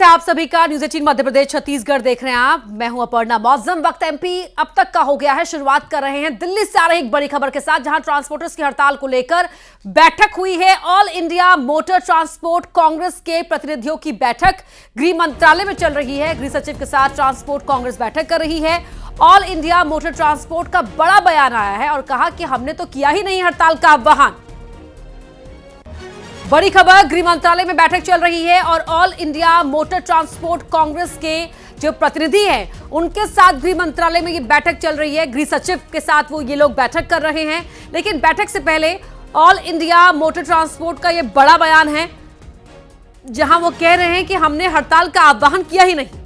आप सभी का न्यूज 18 मध्य प्रदेश छत्तीसगढ़ देख रहे हैं आप। मैं हूं अपर्णा। मौसम वक्त एमपी अब तक का हो गया है। शुरुआत कर रहे हैं दिल्ली से आ रही एक बड़ी खबर के साथ, जहां ट्रांसपोर्टर्स की हड़ताल को लेकर बैठक हुई है। All India motor transport Congress के प्रतिनिधियों की बैठक गृह मंत्रालय में चल रही है। गृह सचिव के साथ ट्रांसपोर्ट कांग्रेस बैठक कर रही है। ऑल इंडिया मोटर ट्रांसपोर्ट का बड़ा बयान आया है और कहा कि हमने तो किया ही नहीं हड़ताल का आह्वान। बड़ी खबर, गृह मंत्रालय में बैठक चल रही है और all India motor transport Congress के जो प्रतिनिधि हैं उनके साथ गृह मंत्रालय में ये बैठक चल रही है। गृह सचिव के साथ ये लोग बैठक कर रहे हैं। लेकिन बैठक से पहले ऑल इंडिया मोटर ट्रांसपोर्ट का ये बड़ा बयान है, जहां वो कह रहे हैं कि हमने हड़ताल का आह्वान किया ही नहीं।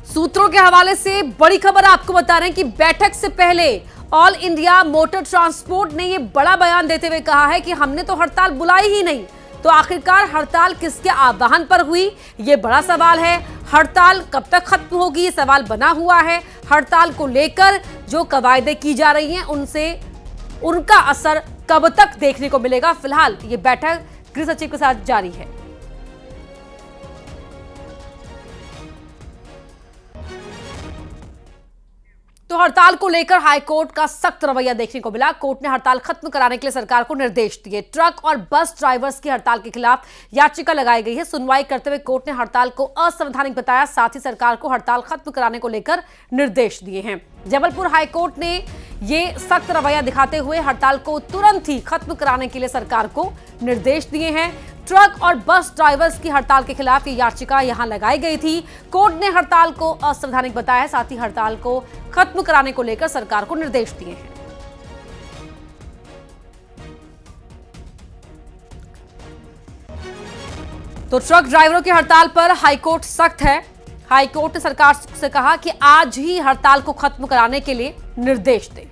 सूत्रों के हवाले से बड़ी खबर आपको बता रहे हैं कि बैठक से पहले ऑल इंडिया मोटर ट्रांसपोर्ट ने यह बड़ा बयान देते हुए कहा है कि हमने तो हड़ताल बुलाई ही नहीं। तो आखिरकार हड़ताल किसके आह्वान पर हुई, यह बड़ा सवाल है। हड़ताल कब तक खत्म होगी, ये सवाल बना हुआ है। हड़ताल को लेकर जो कवायदें की जा रही हैं उनसे उनका असर कब तक देखने को मिलेगा, फिलहाल ये बैठक गृह सचिव के साथ जारी है। तो हड़ताल को लेकर हाईकोर्ट का सख्त रवैया देखने को मिला। कोर्ट ने हड़ताल खत्म कराने के लिए सरकार को निर्देश दिए। ट्रक और बस ड्राइवर्स की हड़ताल के खिलाफ याचिका लगाई गई है। सुनवाई करते हुए कोर्ट ने हड़ताल को असंवैधानिक बताया, साथ ही सरकार को हड़ताल खत्म कराने को लेकर निर्देश दिए हैं। जबलपुर हाईकोर्ट ने ये सख्त रवैया दिखाते हुए हड़ताल को तुरंत ही खत्म कराने के लिए सरकार को निर्देश दिए हैं। ट्रक और बस ड्राइवर्स की हड़ताल के खिलाफ ये याचिका यहां लगाई गई थी। कोर्ट ने हड़ताल को असंवैधानिक बताया, साथ ही हड़ताल को खत्म कराने को लेकर सरकार को निर्देश दिए हैं। तो ट्रक ड्राइवरों की हड़ताल पर हाईकोर्ट सख्त है। हाईकोर्ट ने सरकार से कहा कि आज ही हड़ताल को खत्म कराने के लिए निर्देश दें।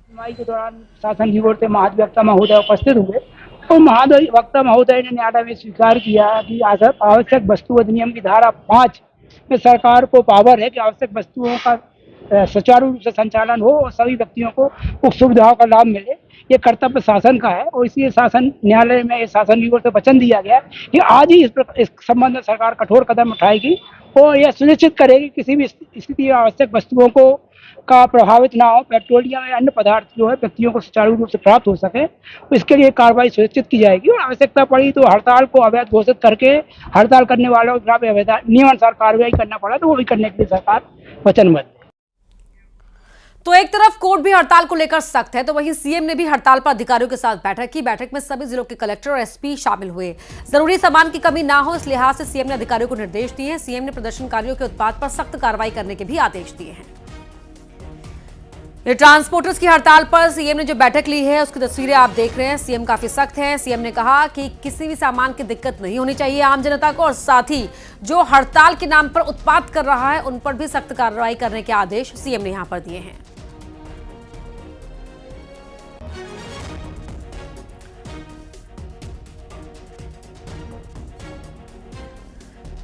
सुनवाई के दौरान शासन की ओर से महाधिवक्ता महोदय उपस्थित हुए और महाधिवक्ता महोदय ने न्यायालय में स्वीकार किया कि आवश्यक वस्तु अधिनियम की धारा 5 में सरकार को पावर है कि आवश्यक वस्तुओं का सुचारू रूप से संचालन हो और सभी व्यक्तियों को उक्त सुविधाओं का लाभ मिले। ये कर्तव्य शासन का है और इसलिए शासन न्यायालय में शासन की ओर से वचन दिया गया कि आज ही इस संबंध में सरकार कठोर कदम उठाएगी और यह सुनिश्चित करेगी किसी भी स्थिति में आवश्यक वस्तुओं को का प्रभावित ना हो, पेट्रोलियम या अन्य पदार्थ जो है व्यक्तियों को सुचारू रूप से प्राप्त हो सके। इसके लिए कार्रवाई सुनिश्चित की जाएगी और आवश्यकता पड़ी तो हड़ताल को अवैध घोषित करके हड़ताल करने वालों के खिलाफ नियमानुसार कार्रवाई करना पड़ा तो वो भी करने के लिए सरकार वचनबद्ध। तो एक तरफ कोर्ट भी हड़ताल को लेकर सख्त है, तो वहीं सीएम ने भी हड़ताल पर अधिकारियों के साथ बैठक की। बैठक में सभी जिलों के कलेक्टर और एसपी शामिल हुए। जरूरी सामान की कमी ना हो, इस लिहाज से सीएम ने अधिकारियों को निर्देश दिए हैं। सीएम ने प्रदर्शनकारियों के उत्पाद पर सख्त कार्रवाई करने के भी आदेश दिए हैं। ये ट्रांसपोर्टर्स की हड़ताल पर सीएम ने जो बैठक ली है उसकी तस्वीरें आप देख रहे हैं। सीएम काफी सख्त हैं। सीएम ने कहा कि किसी भी सामान की दिक्कत नहीं होनी चाहिए आम जनता को, और साथ ही जो हड़ताल के नाम पर उत्पात कर रहा है उन पर भी सख्त कार्रवाई करने के आदेश सीएम ने यहां पर दिए हैं।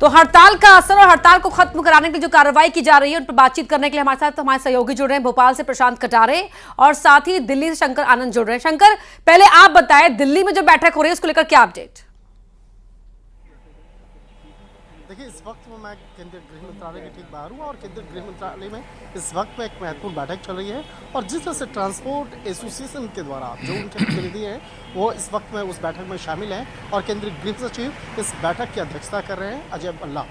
तो हड़ताल का असर और हड़ताल को खत्म कराने के लिए जो कार्रवाई की जा रही है उन पर बातचीत करने के लिए हमारे साथ हमारे सहयोगी जुड़ रहे हैं। भोपाल से प्रशांत कटारे और साथ ही दिल्ली से शंकर आनंद जुड़ रहे हैं। शंकर, पहले आप बताएं, दिल्ली में जो बैठक हो रही है उसको लेकर क्या अपडेट? देखिए, इस वक्त मैं केंद्रीय गृह मंत्रालय के ठीक बाहर हूँ और केंद्रीय गृह मंत्रालय में इस वक्त में एक महत्वपूर्ण बैठक चल रही है और जिस तरह से ट्रांसपोर्ट एसोसिएशन के द्वारा जो उनके प्रतिनिधि हैं वो इस वक्त में उस बैठक में शामिल हैं और केंद्रीय गृह सचिव इस बैठक की अध्यक्षता कर रहे हैं, अजय भल्ला।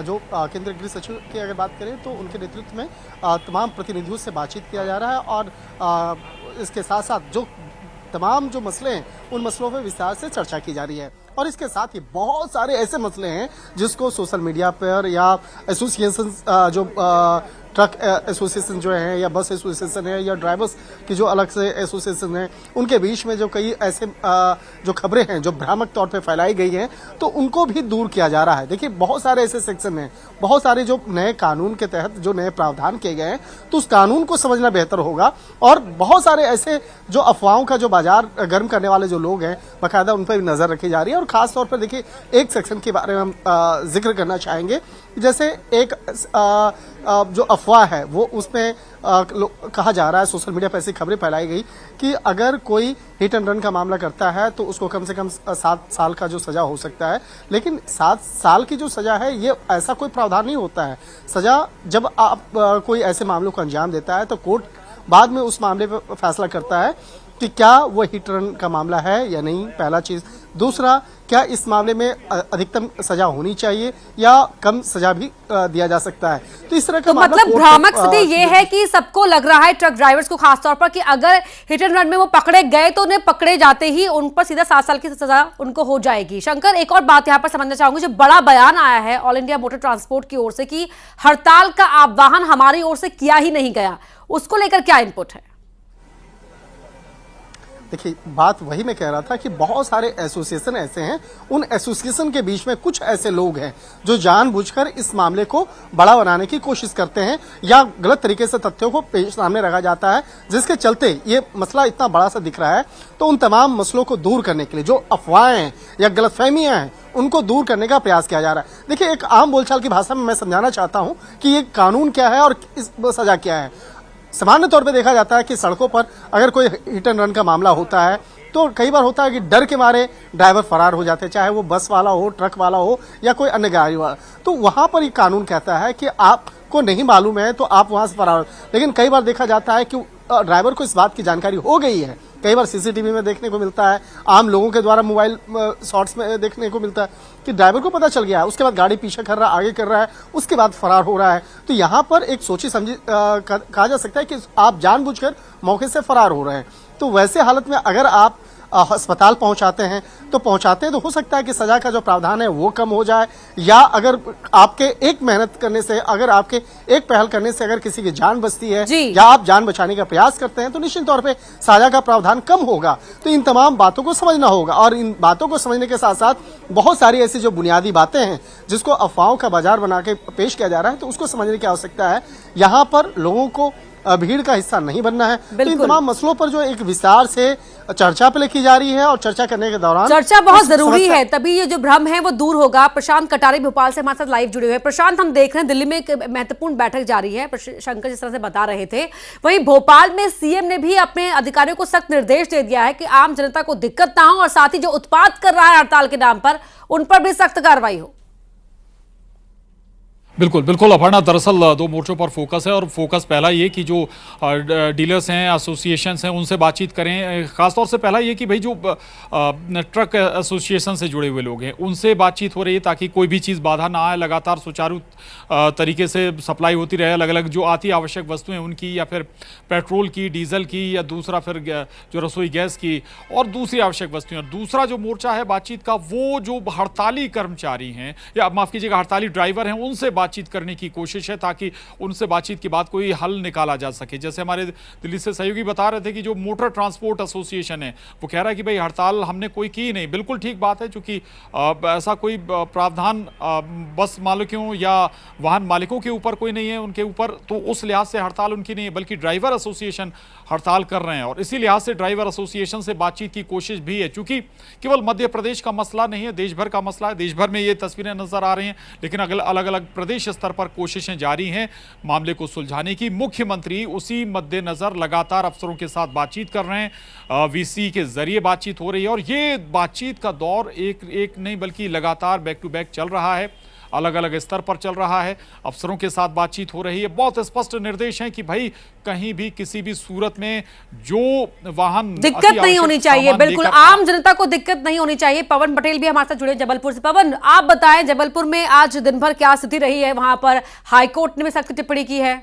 जो केंद्रीय गृह सचिव की अगर बात करें तो उनके नेतृत्व में तमाम प्रतिनिधियों से बातचीत किया जा रहा है और इसके साथ साथ जो तमाम जो मसले हैं उन मसलों पर विस्तार से चर्चा की जा रही है। और इसके साथ ही बहुत सारे ऐसे मसले हैं जिसको सोशल मीडिया पर या एसोसिएशन जो ट्रक एसोसिएशन जो है या बस एसोसिएशन है या ड्राइवर्स की जो अलग से एसोसिएशन है उनके बीच में जो कई ऐसे जो खबरें हैं जो भ्रामक तौर पे फैलाई गई हैं तो उनको भी दूर किया जा रहा है। देखिए, बहुत सारे ऐसे सेक्शन हैं, बहुत सारे जो नए कानून के तहत जो नए प्रावधान किए गए हैं तो उस कानून को समझना बेहतर होगा और बहुत सारे ऐसे जो अफवाहों का जो बाजार गर्म करने वाले जो लोग हैं बाकायदा उन पर भी नजर रखी जा रही है। और खास तौर पर देखिए, एक सेक्शन के बारे में हम जिक्र करना चाहेंगे, जैसे एक जो अफवाह है वो उसमें कहा जा रहा है, सोशल मीडिया पर ऐसी खबरें फैलाई गई कि अगर कोई हिट एंड रन का मामला करता है तो उसको कम से कम 7 साल का जो सजा हो सकता है। लेकिन 7 साल की जो सजा है ये ऐसा कोई प्रावधान नहीं होता है। सजा जब आप कोई ऐसे मामलों को अंजाम देता है तो कोर्ट बाद में उस मामले पर फैसला करता है कि क्या वो हिट रन का मामला है या नहीं, पहला चीज। दूसरा, क्या इस मामले में अधिकतम सजा होनी चाहिए या कम सजा भी दिया जा सकता है। तो इस तरह का मतलब भ्रामक स्थिति ये है कि सबको लग रहा है, ट्रक ड्राइवर्स को खासतौर पर, कि अगर हिट एंड रन में वो पकड़े गए तो उन्हें पकड़े जाते ही उन पर सीधा 7 साल की सजा उनको हो जाएगी। शंकर, एक और बात यहां पर समझना चाहूंगी, जो बड़ा बयान आया है ऑल इंडिया मोटर ट्रांसपोर्ट की ओर से कि हड़ताल का आह्वान हमारी ओर से किया ही नहीं गया, उसको लेकर क्या इनपुट है? देखिए, बात वही मैं कह रहा था कि बहुत सारे एसोसिएशन ऐसे हैं, उन एसोसिएशन के बीच में कुछ ऐसे लोग हैं जो जानबूझकर इस मामले को बड़ा बनाने की कोशिश करते हैं या गलत तरीके से तथ्यों को सामने रखा जाता है, जिसके चलते ये मसला इतना बड़ा सा दिख रहा है। तो उन तमाम मसलों को दूर करने के लिए जो अफवाहें हैं या गलतफहमियां हैं उनको दूर करने का प्रयास किया जा रहा है। देखिए, एक आम बोलचाल की भाषा में मैं समझाना चाहता हूं कि ये कानून क्या है और इस सजा क्या है। सामान्य तौर पे देखा जाता है कि सड़कों पर अगर कोई हिट एंड रन का मामला होता है तो कई बार होता है कि डर के मारे ड्राइवर फरार हो जाते हैं, चाहे वो बस वाला हो, ट्रक वाला हो या कोई अन्य गाड़ी वाला। तो वहां पर ये कानून कहता है कि आपको नहीं मालूम है तो आप वहां से फरार हो। लेकिन कई बार देखा जाता है कि ड्राइवर को इस बात की जानकारी हो गई है, कई बार सीसीटीवी में देखने को मिलता है, आम लोगों के द्वारा मोबाइल शॉट्स में देखने को मिलता है कि ड्राइवर को पता चल गया है, उसके बाद गाड़ी पीछे कर रहा है, आगे कर रहा है, उसके बाद फरार हो रहा है। तो यहाँ पर एक सोची समझी कहा जा सकता है कि आप जानबूझकर मौके से फरार हो रहे हैं। तो वैसे हालत में अगर आप अस्पताल पहुंचाते हैं तो हो सकता है कि सजा का जो प्रावधान है वो कम हो जाए, या अगर आपके एक मेहनत करने से, अगर आपके एक पहल करने से अगर किसी की जान बचती है या आप जान बचाने का प्रयास करते हैं तो निश्चित तौर पे सजा का प्रावधान कम होगा। तो इन तमाम बातों को समझना होगा, और इन बातों को समझने के साथ साथ बहुत सारी ऐसी जो बुनियादी बातें हैं जिसको अफवाहों का बाजार बना के पेश किया जा रहा है, तो उसको समझने की आवश्यकता है। यहाँ पर लोगों को भीड़ का हिस्सा नहीं बनना है। तो इन तमाम मसलों पर जो एक विस्तार से चर्चा पे की जा रही है, और चर्चा करने के दौरान चर्चा बहुत जरूरी है, तभी ये जो भ्रम है वो दूर होगा। प्रशांत कटारे भोपाल से हमारे साथ लाइव जुड़े हुए हैं। प्रशांत, हम देख रहे हैं दिल्ली में एक महत्वपूर्ण बैठक जारी है, शंकर जिस तरह से बता रहे थे, वहीं भोपाल में सीएम ने भी अपने अधिकारियों को सख्त निर्देश दे दिया है कि आम जनता को दिक्कत ना हो, और साथ ही जो उत्पात कर रहा है हड़ताल के नाम पर उन पर भी सख्त कार्रवाई हो। बिल्कुल बिल्कुल अपर्णा, दरअसल 2 मोर्चों पर फोकस है, और फोकस पहला ये कि जो डीलर्स हैं, एसोसिएशंस हैं, उनसे बातचीत करें। खासतौर से पहला ये कि भाई जो ट्रक एसोसिएशन से जुड़े हुए लोग हैं उनसे बातचीत हो रही है ताकि कोई भी चीज़ बाधा ना आए, लगातार सुचारू तरीके से सप्लाई होती रहे, अलग अलग जो आती आवश्यक वस्तुएं उनकी, या फिर पेट्रोल की, डीजल की, या दूसरा फिर जो रसोई गैस की और दूसरी आवश्यक वस्तुएं। और दूसरा जो मोर्चा है बातचीत का, वो जो हड़ताली कर्मचारी हैं या माफ़ कीजिएगा हड़ताली ड्राइवर हैं, उनसे बातचीत करने की कोशिश है ताकि उनसे बातचीत के बाद कोई हल निकाला जा सके। जैसे हमारे दिल्ली से सहयोगी बता रहे थे कि जो मोटर ट्रांसपोर्ट एसोसिएशन है वो कह रहा है कि भाई हड़ताल हमने कोई की नहीं। बिल्कुल ठीक बात है, क्योंकि ऐसा कोई प्रावधान बस मालिकों या वाहन मालिकों के ऊपर कोई नहीं है उनके ऊपर, तो उस लिहाज से हड़ताल उनकी नहीं है, बल्कि ड्राइवर एसोसिएशन हड़ताल कर रहे हैं। और इसी लिहाज से ड्राइवर एसोसिएशन से बातचीत की कोशिश भी है, क्योंकि केवल मध्य प्रदेश का मसला नहीं है, देश भर का मसला है। देश भर में ये तस्वीरें नजर आ रही हैं, लेकिन अलग अलग प्रदेश स्तर पर कोशिशें जारी हैं मामले को सुलझाने की। मुख्यमंत्री उसी मद्देनजर लगातार अफसरों के साथ बातचीत कर रहे हैं, वीसी के जरिए बातचीत हो रही है, और ये बातचीत का दौर एक नहीं बल्कि लगातार बैक टू बैक चल रहा है, अलग अलग स्तर पर चल रहा है। अफसरों के साथ बातचीत हो रही है, बहुत स्पष्ट निर्देश हैं कि भाई कहीं भी किसी भी सूरत में जो वाहन दिक्कत नहीं होनी चाहिए, बिल्कुल आम जनता को दिक्कत नहीं होनी चाहिए। पवन पटेल भी हमारे साथ जुड़े जबलपुर से। पवन, आप बताएं जबलपुर में आज दिन भर क्या स्थिति रही है? वहां पर हाईकोर्ट ने भी सख्त टिप्पणी की है।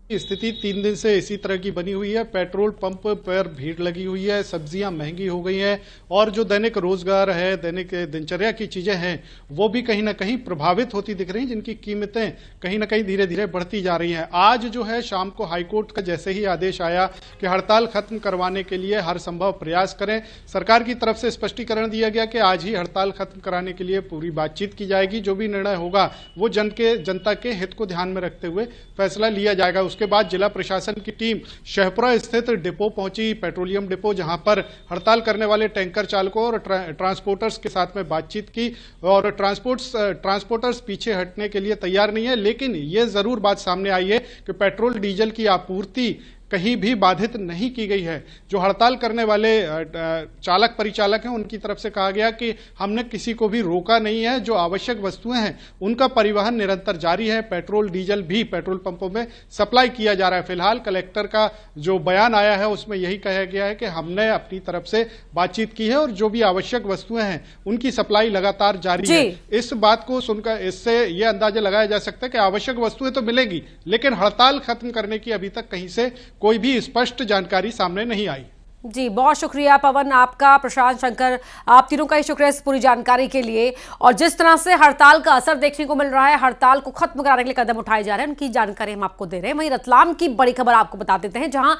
स्थिति 3 दिन से इसी तरह की बनी हुई है। पेट्रोल पंप पर भीड़ लगी हुई है, सब्जियां महंगी हो गई हैं, और जो दैनिक रोजगार है, दैनिक दिनचर्या की चीजें हैं, वो भी कहीं ना कहीं प्रभावित होती दिख रही हैं, जिनकी कीमतें कहीं ना कहीं धीरे धीरे बढ़ती जा रही हैं। आज जो है शाम को हाईकोर्ट का जैसे ही आदेश आया कि हड़ताल खत्म करवाने के लिए हर संभव प्रयास करें, सरकार की तरफ से स्पष्टीकरण दिया गया कि आज ही हड़ताल खत्म कराने के लिए पूरी बातचीत की जाएगी, जो भी निर्णय होगा वो जनता के हित को ध्यान में रखते हुए फैसला लिया जाएगा। उसके उसके बाद जिला प्रशासन की टीम शहपुरा स्थित डिपो पहुंची, पेट्रोलियम डिपो, जहां पर हड़ताल करने वाले टैंकर चालकों और ट्रांसपोर्टर्स के साथ में बातचीत की। और ट्रांसपोर्टर्स पीछे हटने के लिए तैयार नहीं है, लेकिन ये जरूर बात सामने आई है कि पेट्रोल डीजल की आपूर्ति कहीं भी बाधित नहीं की गई है। जो हड़ताल करने वाले चालक परिचालक हैं उनकी तरफ से कहा गया कि हमने किसी को भी रोका नहीं है, जो आवश्यक वस्तुएं हैं उनका परिवहन निरंतर जारी है। पेट्रोल डीजल भी पेट्रोल पंपों में सप्लाई किया जा रहा है। फिलहाल कलेक्टर का जो बयान आया है उसमें यही कहा गया है कि हमने अपनी तरफ से बातचीत की है और जो भी आवश्यक वस्तुएं हैं उनकी सप्लाई लगातार जारी है। इस बात को सुनकर इससे यह अंदाजा लगाया जा सकता है कि आवश्यक वस्तुएं तो मिलेंगी, लेकिन हड़ताल खत्म करने की अभी तक कहीं से कोई भी स्पष्ट जानकारी सामने नहीं आई। जी, बहुत शुक्रिया पवन आपका, प्रशांत, शंकर, आप तीनों का ही शुक्रिया इस पूरी जानकारी के लिए। और जिस तरह से हड़ताल का असर देखने को मिल रहा है, हड़ताल को खत्म कराने के लिए कदम उठाए जा रहे हैं, उनकी जानकारी हम आपको दे रहे हैं। वहीं रतलाम की बड़ी खबर आपको बता देते हैं, जहां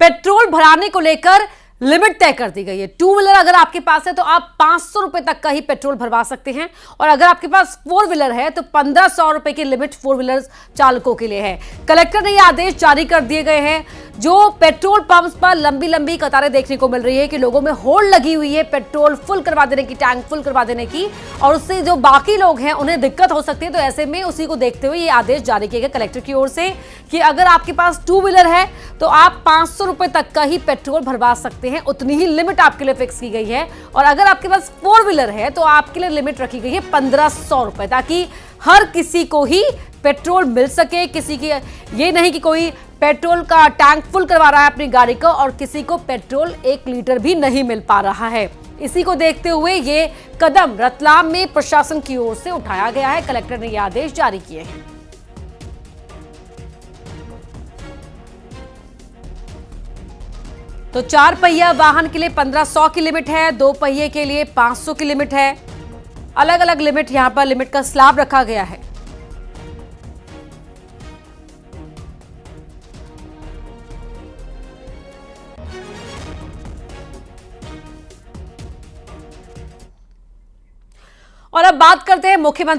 पेट्रोल भराने को लेकर लिमिट तय कर दी गई है। टू व्हीलर अगर आपके पास है तो आप 500 रुपए तक का ही पेट्रोल भरवा सकते हैं, और अगर आपके पास फोर व्हीलर है तो 1500 रुपए की लिमिट फोर व्हीलर चालकों के लिए है। कलेक्टर ने यह आदेश जारी कर दिए गए हैं। जो पेट्रोल पंप्स पर लंबी लंबी कतारें देखने को मिल रही है कि लोगों में होड़ लगी हुई है पेट्रोल फुल करवा देने की, टैंक फुल करवा देने की, और उससे जो बाकी लोग हैं उन्हें दिक्कत हो सकती है। तो ऐसे में उसी को देखते हुए ये आदेश जारी किए गए कलेक्टर की ओर से कि अगर आपके पास टू व्हीलर है तो आप 500 रुपए तक का ही पेट्रोल भरवा सकते हैं, उतनी ही लिमिट आपके लिए फिक्स की गई है। और अगर आपके पास फोर व्हीलर है तो आपके लिए लिमिट रखी गई है 1500 रुपए, ताकि हर किसी को ही पेट्रोल मिल सके। किसी की ये नहीं कि कोई पेट्रोल का टैंक फुल करवा रहा है अपनी गाड़ी का और किसी को पेट्रोल 1 लीटर भी नहीं मिल पा रहा है। इसी को देखते हुए ये कदम रतलाम में प्रशासन की ओर से उठाया गया है। कलेक्टर ने ये आदेश जारी किए हैं। तो 4 पहिया वाहन के लिए 1500 की लिमिट है, 2 पहिए के लिए 500 की लिमिट है। अलग अलग लिमिट, यहां पर लिमिट का स्लैब रखा गया है। और अब बात करते हैं मुख्यमंत्री